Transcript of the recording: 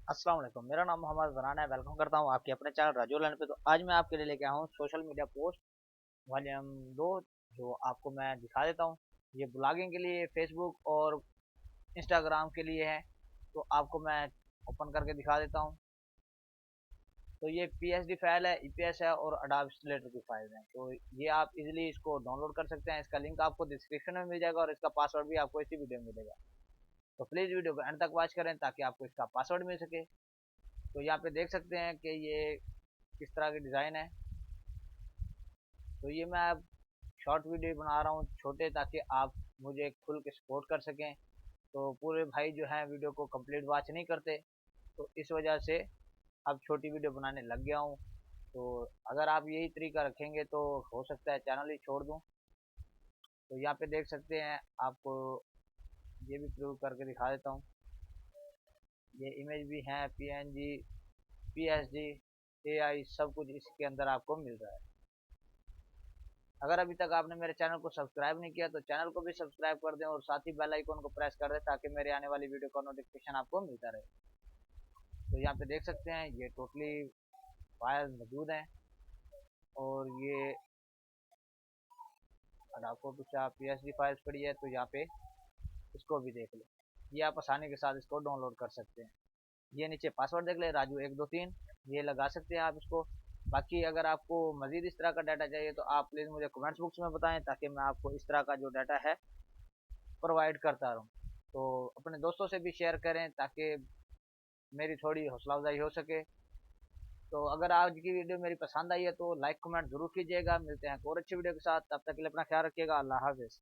अस्सलाम वालेकुम। मेरा नाम मोहम्मद फरहान है। वेलकम करता हूँ आपके अपने चैनल राजू लर्न पे। तो आज मैं आपके लिए लेके आया हूँ सोशल मीडिया पोस्ट वॉल्यूम 2, जो आपको मैं दिखा देता हूँ। ये ब्लॉगिंग के लिए फेसबुक और इंस्टाग्राम के लिए है। तो आपको मैं ओपन करके दिखा देता हूँ। तो ये पीएसडी फाइल है, ईपीएस है और अडोब इलस्ट्रेटर की फाइल है। तो ये आप इजीली इसको डाउनलोड कर सकते हैं। इसका लिंक आपको डिस्क्रिप्शन में मिल जाएगा और इसका पासवर्ड भी आपको इसी वीडियो में मिलेगा। तो प्लीज़ वीडियो को एंड तक वॉच करें ताकि आपको इसका पासवर्ड मिल सके। तो यहाँ पे देख सकते हैं कि ये किस तरह की डिज़ाइन है। तो ये मैं अब शॉर्ट वीडियो बना रहा हूँ छोटे, ताकि आप मुझे खुल के सपोर्ट कर सकें। तो पूरे भाई जो हैं वीडियो को कंप्लीट वॉच नहीं करते, तो इस वजह से अब छोटी वीडियो बनाने लग गया हूँ। तो अगर आप यही तरीका रखेंगे तो हो सकता है चैनल ही छोड़ दूँ। तो यहाँ पे देख सकते हैं, आपको ये भी प्रूव करके दिखा देता हूँ। ये इमेज भी हैं, पीएनजी, पीएसडी, एआई, सब कुछ इसके अंदर आपको मिल रहा है। अगर अभी तक आपने मेरे चैनल को सब्सक्राइब नहीं किया तो चैनल को भी सब्सक्राइब कर दें और साथ ही बेल आइकन को प्रेस कर दें ताकि मेरे आने वाली वीडियो का नोटिफिकेशन आपको मिलता रहे। तो यहाँ पे देख सकते हैं ये टोटली फाइल मौजूद हैं। और ये अगर फोटोशॉप पीएसडी फाइल्स पड़ी है तो यहाँ पे इसको भी देख लें। ये आप आसानी के साथ इसको डाउनलोड कर सकते हैं। ये नीचे पासवर्ड देख ले, राजू 123, ये लगा सकते हैं आप इसको। बाकी अगर आपको मजीद इस तरह का डाटा चाहिए तो आप प्लीज़ मुझे कमेंट्स बॉक्स में बताएं ताकि मैं आपको इस तरह का जो डाटा है प्रोवाइड करता रहूँ। तो अपने दोस्तों से भी शेयर करें ताकि मेरी थोड़ी हौसला अफजाई हो सके। तो अगर आज की वीडियो मेरी पसंद आई है तो लाइक कमेंट जरूर कीजिएगा। मिलते हैं एक और अच्छी वीडियो के साथ, तब तक के लिए अपना ख्याल रखिएगा। अल्लाह हाफिज़।